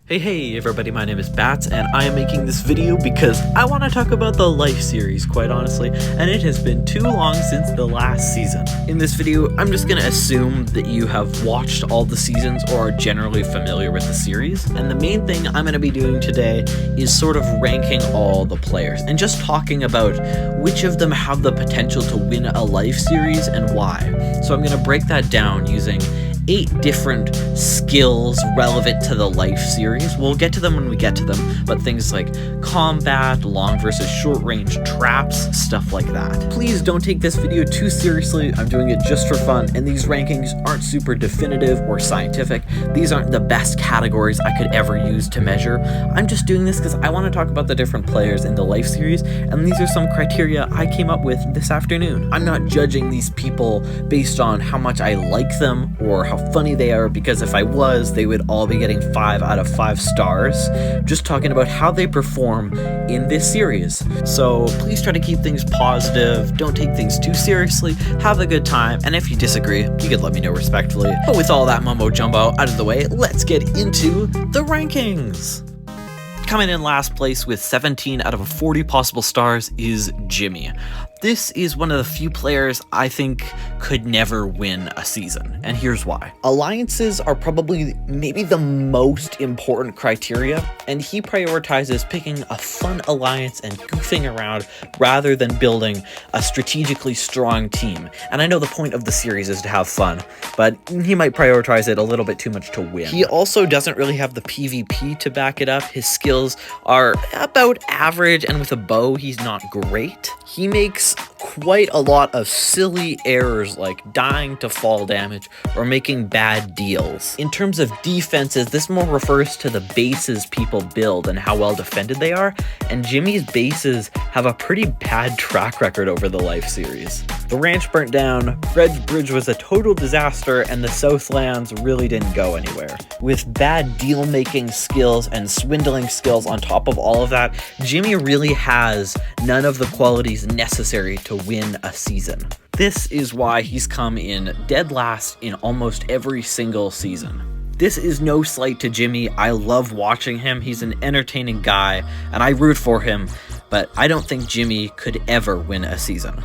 Hey everybody, my name is Batz, and I am making this video because I want to talk about the Life series, quite honestly, and it has been too long since the last season. In this video, I'm just going to assume that you have watched all the seasons or are generally familiar with the series, and the main thing I'm going to be doing today is sort of ranking all the players, and just talking about which of them have the potential to win a Life series and why. So I'm going to break that down using 8 different skills relevant to the Life series. We'll get to them when we get to them, but things like combat, long versus short range traps, stuff like that. Please don't take this video too seriously. I'm doing it just for fun, and these rankings aren't super definitive or scientific. These aren't the best categories I could ever use to measure. I'm just doing this because I want to talk about the different players in the Life series, and these are some criteria I came up with this afternoon. I'm not judging these people based on how much I like them or how funny they are, because if I was, they would all be getting 5 out of 5 stars. Just talking about how they perform in this series. So please try to keep things positive, don't take things too seriously, have a good time, and if you disagree, you could let me know respectfully. But with all that mumbo jumbo out of the way, let's get into the rankings. Coming in last place with 17 out of 40 possible stars is Jimmy. This is one of the few players I think could never win a season, and here's why. Alliances are probably maybe the most important criteria, and he prioritizes picking a fun alliance and goofing around rather than building a strategically strong team. And I know the point of the series is to have fun, but he might prioritize it a little bit too much to win. He also doesn't really have the PvP to back it up. His skills are about average, and with a bow, he's not great. He makes quite a lot of silly errors like dying to fall damage or making bad deals. In terms of defenses, this more refers to the bases people build and how well defended they are, and Jimmy's bases have a pretty bad track record over the Life series. The ranch burnt down, Red's Bridge was a total disaster, and the Southlands really didn't go anywhere. With bad deal-making skills and swindling skills on top of all of that, Jimmy really has none of the qualities necessary to win a season. This is why he's come in dead last in almost every single season. This is no slight to Jimmy. I love watching him. He's an entertaining guy, and I root for him, but I don't think Jimmy could ever win a season.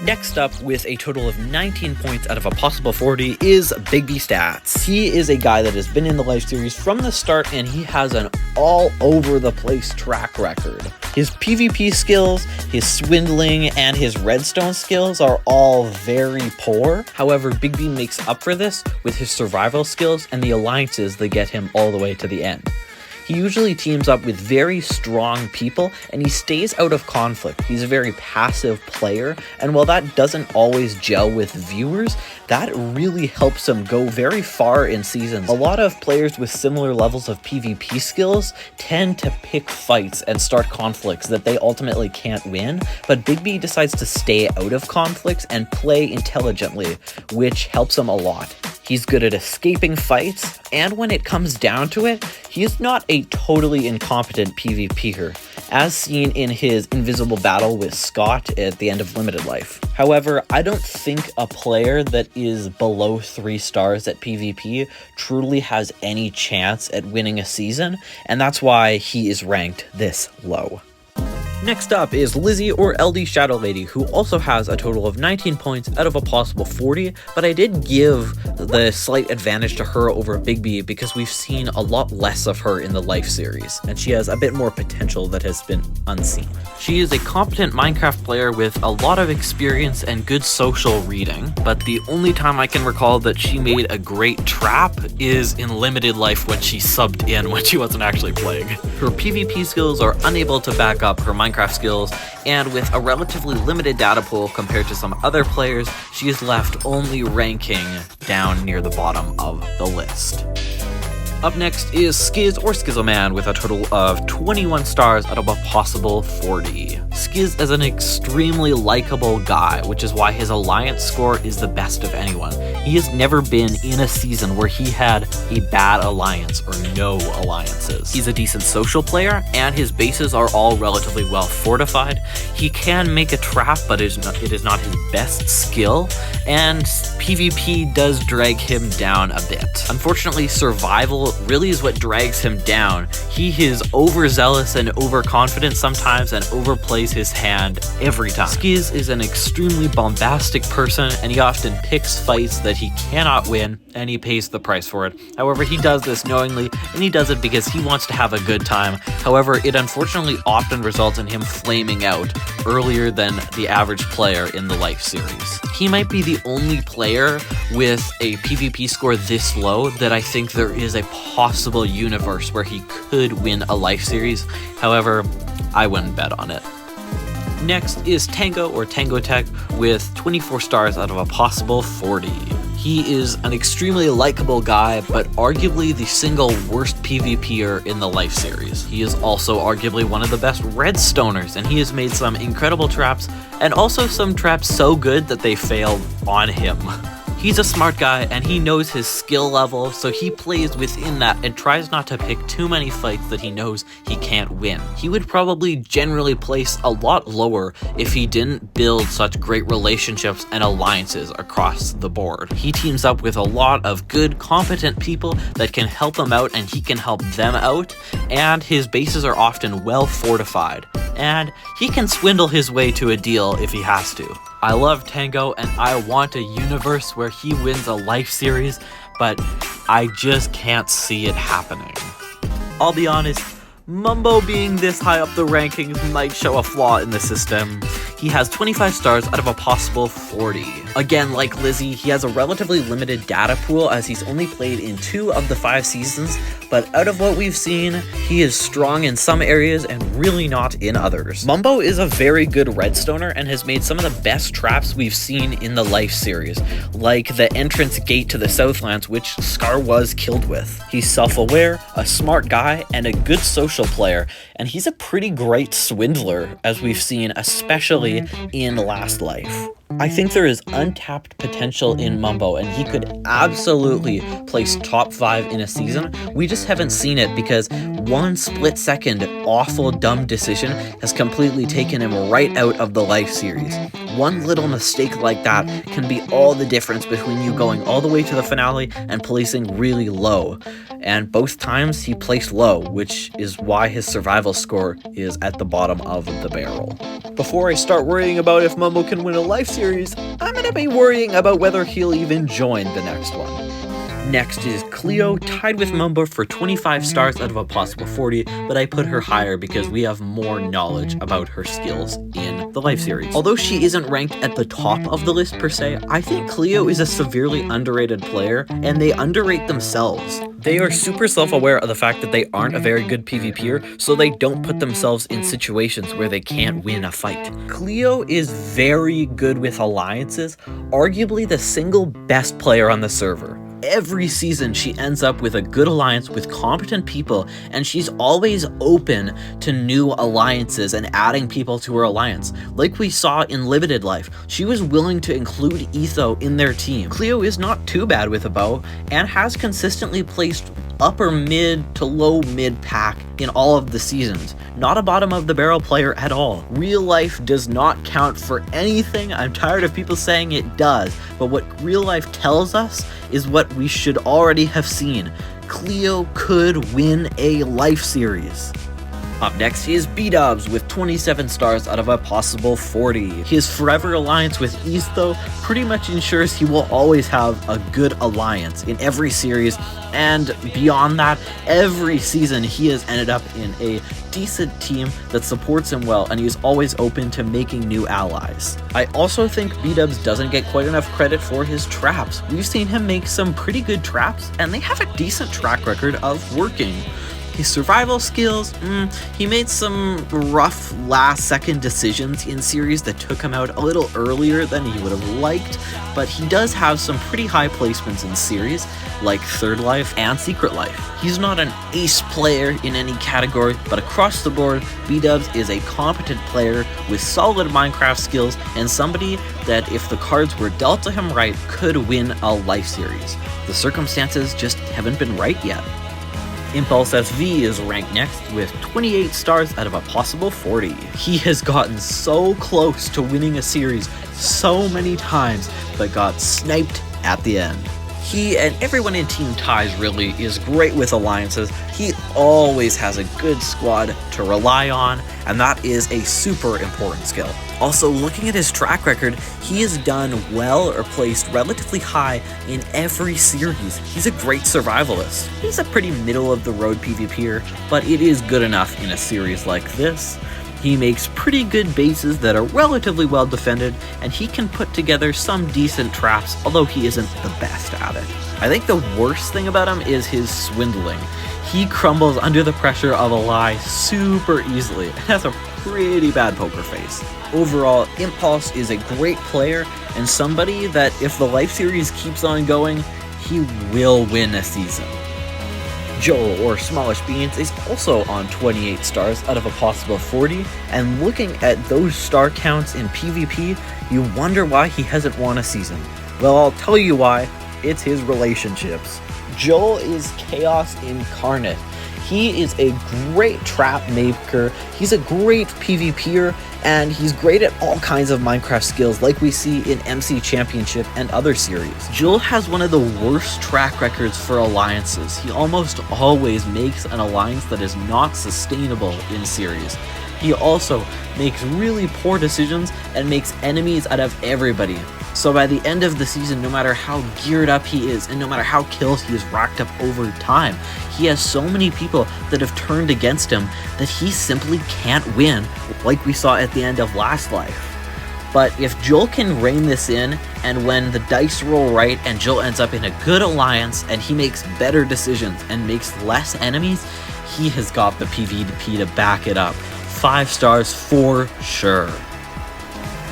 Next up, with a total of 19 points out of a possible 40, is Big B Stats. He is a guy that has been in the Life series from the start, and he has an all-over-the-place track record. His PvP skills, his swindling, and his redstone skills are all very poor. However, Big B makes up for this with his survival skills and the alliances that get him all the way to the end. He usually teams up with very strong people, and he stays out of conflict. He's a very passive player, and while that doesn't always gel with viewers, that really helps him go very far in seasons. A lot of players with similar levels of PvP skills tend to pick fights and start conflicts that they ultimately can't win, but Big B decides to stay out of conflicts and play intelligently, which helps him a lot. He's good at escaping fights, and when it comes down to it, he is not a totally incompetent PvPer, as seen in his invisible battle with Scott at the end of Limited Life. However, I don't think a player that is below 3 stars at PvP truly has any chance at winning a season, and that's why he is ranked this low. Next up is Lizzie, or LD Shadow Lady, who also has a total of 19 points out of a possible 40, but I did give the slight advantage to her over Big B because we've seen a lot less of her in the Life series, and she has a bit more potential that has been unseen. She is a competent Minecraft player with a lot of experience and good social reading, but the only time I can recall that she made a great trap is in Limited Life when she subbed in when she wasn't actually playing. Her PvP skills are unable to back up her Minecraft skills, and with a relatively limited data pool compared to some other players, she is left only ranking down near the bottom of the list. Up next is Skiz, or Skizzoman, with a total of 21 stars out of a possible 40. Skiz is an extremely likable guy, which is why his alliance score is the best of anyone. He has never been in a season where he had a bad alliance or no alliances. He's a decent social player, and his bases are all relatively well fortified. He can make a trap, but it is not his best skill, and PvP does drag him down a bit. Unfortunately, survival really is what drags him down. He is overzealous and overconfident sometimes and overplays his hand every time. Skiz is an extremely bombastic person, and he often picks fights that he cannot win, and he pays the price for it. However, he does this knowingly, and he does it because he wants to have a good time. However, it unfortunately often results in him flaming out earlier than the average player in the life series. He might be the only player with a PvP score this low that I think there is a possible universe where he could win a life series. However, I wouldn't bet on it. Next is Tango or Tango Tech with 24 stars out of a possible 40. He is an extremely likable guy, but arguably the single worst PvPer in the life series. He is also arguably one of the best redstoners, and he has made some incredible traps, and also some traps so good that they failed on him. He's a smart guy, and he knows his skill level, so he plays within that and tries not to pick too many fights that he knows he can't win. He would probably generally place a lot lower if he didn't build such great relationships and alliances across the board. He teams up with a lot of good, competent people that can help him out, and he can help them out, and his bases are often well fortified, and he can swindle his way to a deal if he has to. I love Tango, and I want a universe where he wins a life series, but I just can't see it happening. I'll be honest, Mumbo being this high up the rankings might show a flaw in the system. He has 25 stars out of a possible 40. Again, like Lizzie, he has a relatively limited data pool as he's only played in 2 of the 5 seasons, but out of what we've seen, he is strong in some areas and really not in others. Mumbo is a very good redstoner and has made some of the best traps we've seen in the life series, like the entrance gate to the Southlands, which Scar was killed with. He's self-aware, a smart guy, and a good social player, and he's a pretty great swindler, as we've seen especially in Last Life. I think there is untapped potential in Mumbo, and he could absolutely place top 5 in a season. We just haven't seen it because one split-second awful dumb decision has completely taken him right out of the life series. One little mistake like that can be all the difference between you going all the way to the finale and placing really low. And both times he placed low, which is why his survival score is at the bottom of the barrel. Before I start worrying about if Mumbo can win a life series, I'm gonna be worrying about whether he'll even join the next one. Next is Cleo, tied with Mumbo for 25 stars out of a possible 40, but I put her higher because we have more knowledge about her skills in the life series. Although she isn't ranked at the top of the list per se, I think Cleo is a severely underrated player, and they underrate themselves. They are super self-aware of the fact that they aren't a very good PvPer, so they don't put themselves in situations where they can't win a fight. Cleo is very good with alliances, arguably the single best player on the server. Every season she ends up with a good alliance with competent people, and she's always open to new alliances and adding people to her alliance. Like we saw in Limited Life, she was willing to include Etho in their team. Cleo is not too bad with a bow and has consistently placed upper mid to low mid pack in all of the seasons. Not a bottom of the barrel player at all. Real life does not count for anything. I'm tired of people saying it does, but what real life tells us is what we should already have seen. Cleo could win a life series. Up next is B-Dubs with 27 stars out of a possible 40. His forever alliance with Etho pretty much ensures he will always have a good alliance in every series, and beyond that, every season he has ended up in a decent team that supports him well, and he is always open to making new allies. I also think B-Dubs doesn't get quite enough credit for his traps. We've seen him make some pretty good traps, and they have a decent track record of working. His survival skills, he made some rough last-second decisions in series that took him out a little earlier than he would have liked, but he does have some pretty high placements in series, like Third Life and Secret Life. He's not an ace player in any category, but across the board, B-Dubs is a competent player with solid Minecraft skills and somebody that, if the cards were dealt to him right, could win a life series. The circumstances just haven't been right yet. Impulse SV is ranked next with 28 stars out of a possible 40. He has gotten so close to winning a series so many times, but got sniped at the end. He and everyone in Team Ties really is great with alliances. He always has a good squad to rely on, and that is a super important skill. Also, looking at his track record, he has done well or placed relatively high in every series. He's a great survivalist. He's a pretty middle-of-the-road PvPer, but it is good enough in a series like this. He makes pretty good bases that are relatively well defended, and he can put together some decent traps, although he isn't the best at it. I think the worst thing about him is his swindling. He crumbles under the pressure of a lie super easily, and has a pretty bad poker face. Overall, Impulse is a great player, and somebody that if the life series keeps on going, he will win a season. Joel, or Smallish Beans, is also on 28 stars out of a possible 40, and looking at those star counts in PvP, you wonder why he hasn't won a season. Well, I'll tell you why. It's his relationships. Joel is chaos incarnate. He is a great trap maker, he's a great PvPer, and he's great at all kinds of Minecraft skills like we see in MC Championship and other series. Joel has one of the worst track records for alliances. He almost always makes an alliance that is not sustainable in series. He also makes really poor decisions and makes enemies out of everybody. So by the end of the season, no matter how geared up he is, and no matter how kills he has racked up over time, he has so many people that have turned against him that he simply can't win, like we saw at the end of Last Life. But if Joel can rein this in, and when the dice roll right and Joel ends up in a good alliance, and he makes better decisions and makes less enemies, he has got the PvP to back it up. 5 stars for sure.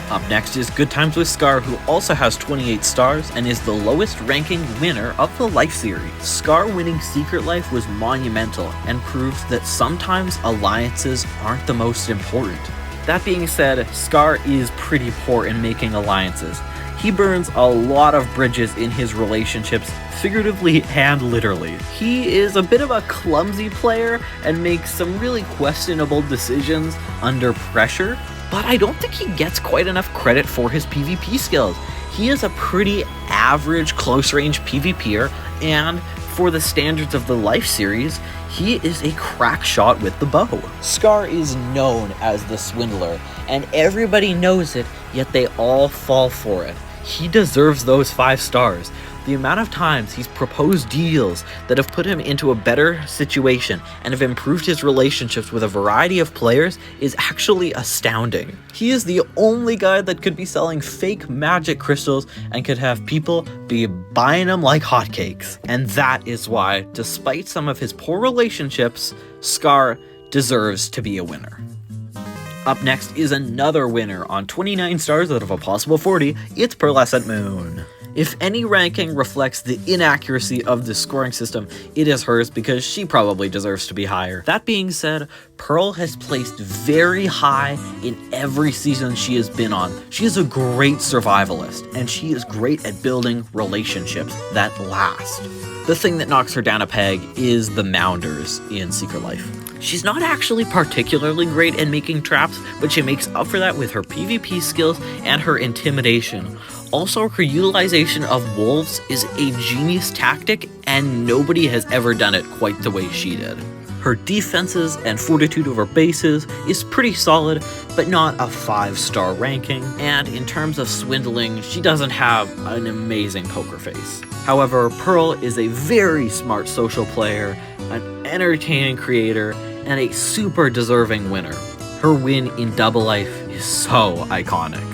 Up next is Good Times with Scar, who also has 28 stars and is the lowest ranking winner of the Life series. Scar winning Secret Life was monumental and proves that sometimes alliances aren't the most important. That being said, Scar is pretty poor in making alliances. He burns a lot of bridges in his relationships, figuratively and literally. He is a bit of a clumsy player and makes some really questionable decisions under pressure, but I don't think he gets quite enough credit for his PvP skills. He is a pretty average close-range PvPer, and for the standards of the Life series, he is a crack shot with the bow. Scar is known as the swindler, and everybody knows it, yet they all fall for it. He deserves those 5 stars. The amount of times he's proposed deals that have put him into a better situation and have improved his relationships with a variety of players is actually astounding. He is the only guy that could be selling fake magic crystals and could have people be buying them like hotcakes. And that is why, despite some of his poor relationships, Scar deserves to be a winner. Up next is another winner on 29 stars out of a possible 40, it's Pearlescent Moon. If any ranking reflects the inaccuracy of the scoring system, it is hers because she probably deserves to be higher. That being said, Pearl has placed very high in every season she has been on. She is a great survivalist, and she is great at building relationships that last. The thing that knocks her down a peg is the Mounders in Secret Life. She's not actually particularly great at making traps, but she makes up for that with her PvP skills and her intimidation. Also, her utilization of wolves is a genius tactic, and nobody has ever done it quite the way she did. Her defenses and fortitude over bases is pretty solid, but not a 5-star ranking, and in terms of swindling, she doesn't have an amazing poker face. However, Pearl is a very smart social player, an entertaining creator, and a super deserving winner. Her win in Double Life is so iconic.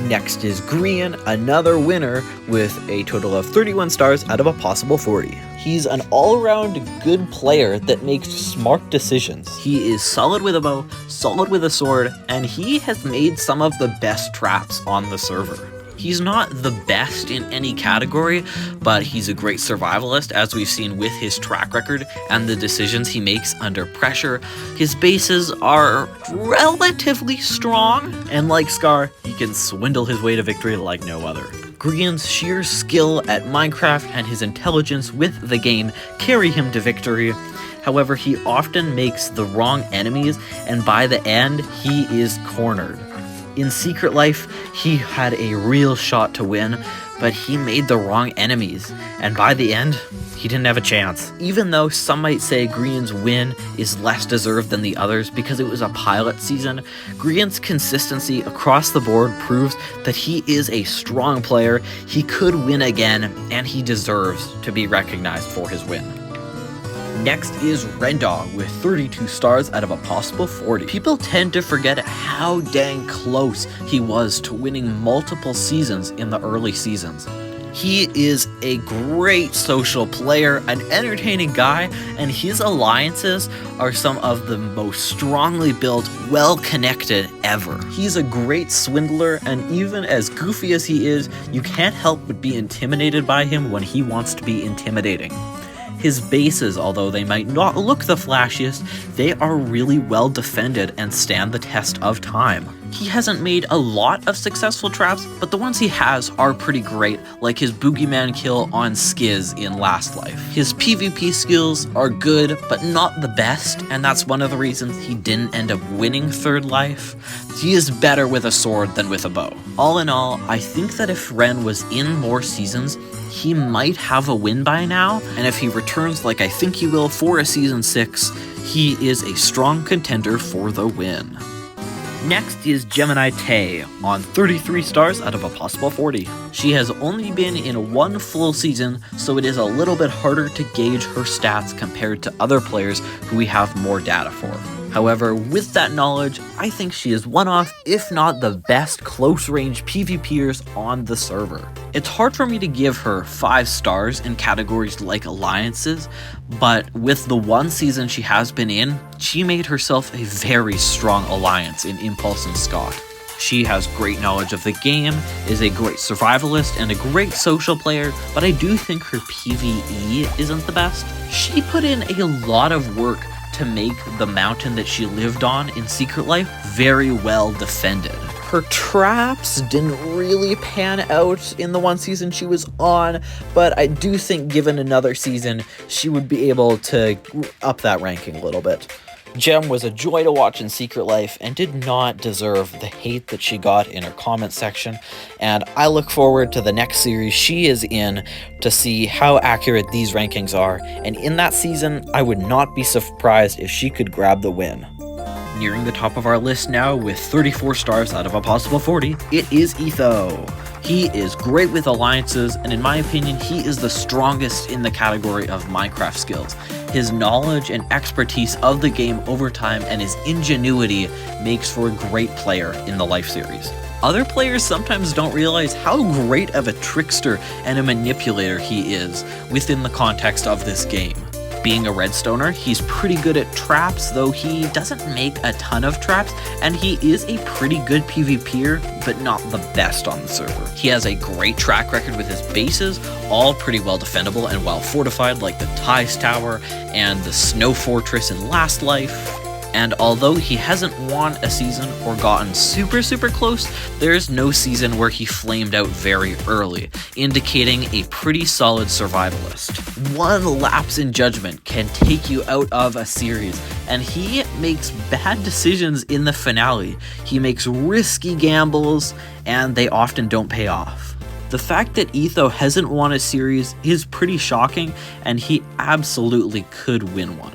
Next is Grian, another winner with a total of 31 stars out of a possible 40. He's an all-around good player that makes smart decisions. He is solid with a bow, solid with a sword, and he has made some of the best traps on the server. He's not the best in any category, but he's a great survivalist, as we've seen with his track record and the decisions he makes under pressure. His bases are relatively strong, and like Scar, he can swindle his way to victory like no other. Grian's sheer skill at Minecraft and his intelligence with the game carry him to victory. However, he often makes the wrong enemies, and by the end, he is cornered. In Secret Life, he had a real shot to win, but he made the wrong enemies, and by the end, he didn't have a chance. Even though some might say Grian's win is less deserved than the others because it was a pilot season, Grian's consistency across the board proves that he is a strong player, he could win again, and he deserves to be recognized for his win. Next is Rendog with 32 stars out of a possible 40. People tend to forget how dang close he was to winning multiple seasons in the early seasons. He is a great social player, an entertaining guy, and his alliances are some of the most strongly built, well-connected ever. He's a great swindler, and even as goofy as he is, you can't help but be intimidated by him when he wants to be intimidating. His bases, although they might not look the flashiest, they are really well defended and stand the test of time. He hasn't made a lot of successful traps, but the ones he has are pretty great, like his boogeyman kill on Skiz in Last Life. His PvP skills are good, but not the best, and that's one of the reasons he didn't end up winning Third Life. He is better with a sword than with a bow. All in all, I think that if Ren was in more seasons, he might have a win by now, and if he returns like I think he will for a Season 6, he is a strong contender for the win. Next is Gemini Tay, on 33 stars out of a possible 40. She has only been in one full season, so it is a little bit harder to gauge her stats compared to other players who we have more data for. However, with that knowledge, I think she is one of, if not the best close-range PvPers on the server. It's hard for me to give her 5 stars in categories like alliances, but with the one season she has been in, she made herself a very strong alliance in Impulse and Scott. She has great knowledge of the game, is a great survivalist, and a great social player, but I do think her PvE isn't the best. She put in a lot of work to make the mountain that she lived on in Secret Life very well defended. Her traps didn't really pan out in the one season she was on, but I do think given another season, she would be able to up that ranking a little bit. Gem was a joy to watch in Secret Life and did not deserve the hate that she got in her comment section, and I look forward to the next series she is in to see how accurate these rankings are, and in that season, I would not be surprised if she could grab the win. Nearing the top of our list now with 34 stars out of a possible 40, it is Etho. He is great with alliances, and in my opinion, he is the strongest in the category of Minecraft skills. His knowledge and expertise of the game over time and his ingenuity makes for a great player in the Life series. Other players sometimes don't realize how great of a trickster and a manipulator he is within the context of this game. Being a redstoner, he's pretty good at traps, though he doesn't make a ton of traps, and he is a pretty good PvPer, but not the best on the server. He has a great track record with his bases, all pretty well defendable and well fortified, like the Ties Tower and the Snow Fortress in Last Life. And although he hasn't won a season or gotten super close, there's no season where he flamed out very early, indicating a pretty solid survivalist. One lapse in judgment can take you out of a series, and he makes bad decisions in the finale. He makes risky gambles, and they often don't pay off. The fact that Etho hasn't won a series is pretty shocking, and he absolutely could win one.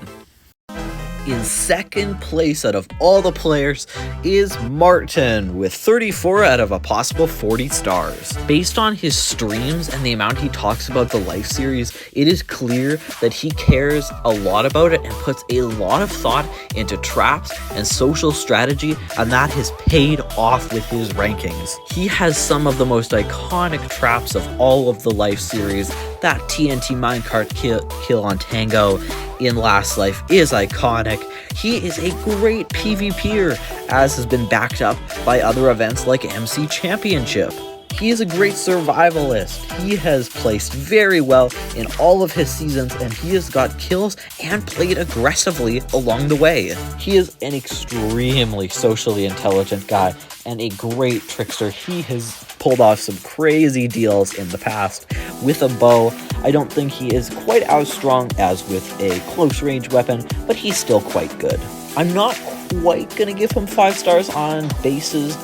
In second place out of all the players is Martin with 34 out of a possible 40 stars. Based on his streams and the amount he talks about the Life series, it is clear that he cares a lot about it and puts a lot of thought into traps and social strategy, and that has paid off with his rankings. He has some of the most iconic traps of all of the Life series. That TNT minecart kill on Tango in Last Life is iconic. He is a great PvPer, as has been backed up by other events like MC Championship. He is a great survivalist. He has placed very well in all of his seasons, and he has got kills and played aggressively along the way. He is an extremely socially intelligent guy and a great trickster. He has pulled off some crazy deals in the past with a bow. I don't think he is quite as strong as with a close range weapon, but he's still quite good. I'm not quite gonna give him 5 stars on bases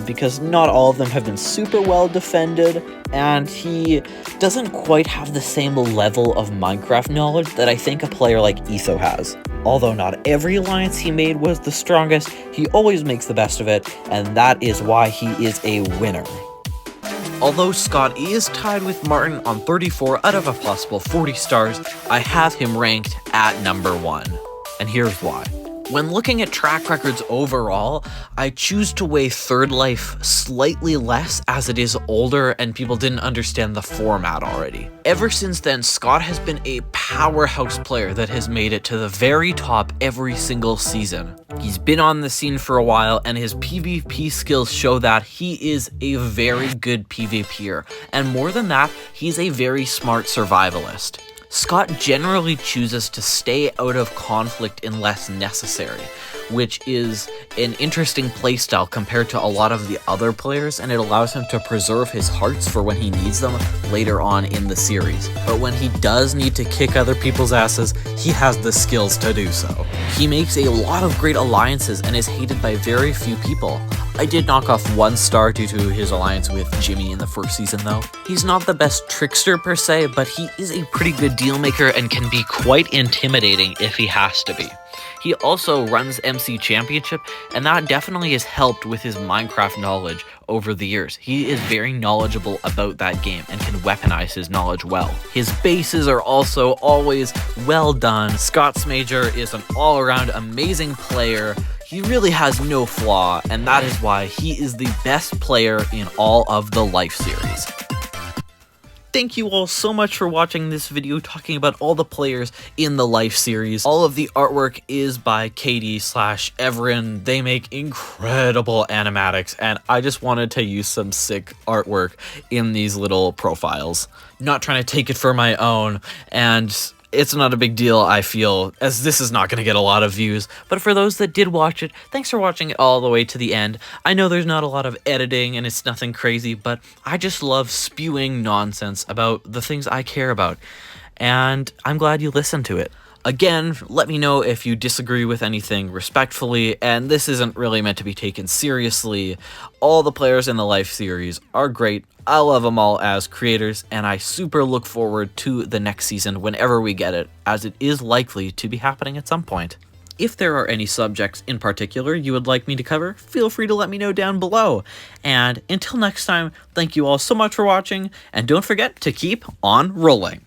because not all of them have been super well defended, and he doesn't quite have the same level of Minecraft knowledge that I think a player like Etho has. Although not every alliance he made was the strongest, he always makes the best of it, and that is why he is a winner. Although Scott is tied with Martin on 34 out of a possible 40 stars, I have him ranked at number 1. And here's why. When looking at track records overall, I choose to weigh Third Life slightly less as it is older and people didn't understand the format already. Ever since then, Scott has been a powerhouse player that has made it to the very top every single season. He's been on the scene for a while, and his PvP skills show that he is a very good PvPer, and more than that, he's a very smart survivalist. Scott generally chooses to stay out of conflict unless necessary, which is an interesting playstyle compared to a lot of the other players, and it allows him to preserve his hearts for when he needs them later on in the series. But when he does need to kick other people's asses, he has the skills to do so. He makes a lot of great alliances and is hated by very few people. I did knock off 1 star due to his alliance with Jimmy in the first season though. He's not the best trickster per se, but he is a pretty good deal maker and can be quite intimidating if he has to be. He also runs MC Championship, and that definitely has helped with his Minecraft knowledge over the years. He is very knowledgeable about that game and can weaponize his knowledge well. His bases are also always well done. Scott's Major is an all-around amazing player. He really has no flaw, and that is why he is the best player in all of the Life series. Thank you all so much for watching this video talking about all the players in the Life series. All of the artwork is by Katie/Everin. They make incredible animatics, and I just wanted to use some sick artwork in these little profiles. Not trying to take it for my own, and it's not a big deal, I feel, as this is not going to get a lot of views, but for those that did watch it, thanks for watching it all the way to the end. I know there's not a lot of editing and it's nothing crazy, but I just love spewing nonsense about the things I care about, and I'm glad you listened to it. Again, let me know if you disagree with anything respectfully, and this isn't really meant to be taken seriously. All the players in the Life series are great. I love them all as creators, and I super look forward to the next season whenever we get it, as it is likely to be happening at some point. If there are any subjects in particular you would like me to cover, feel free to let me know down below. And until next time, thank you all so much for watching, and don't forget to keep on rolling.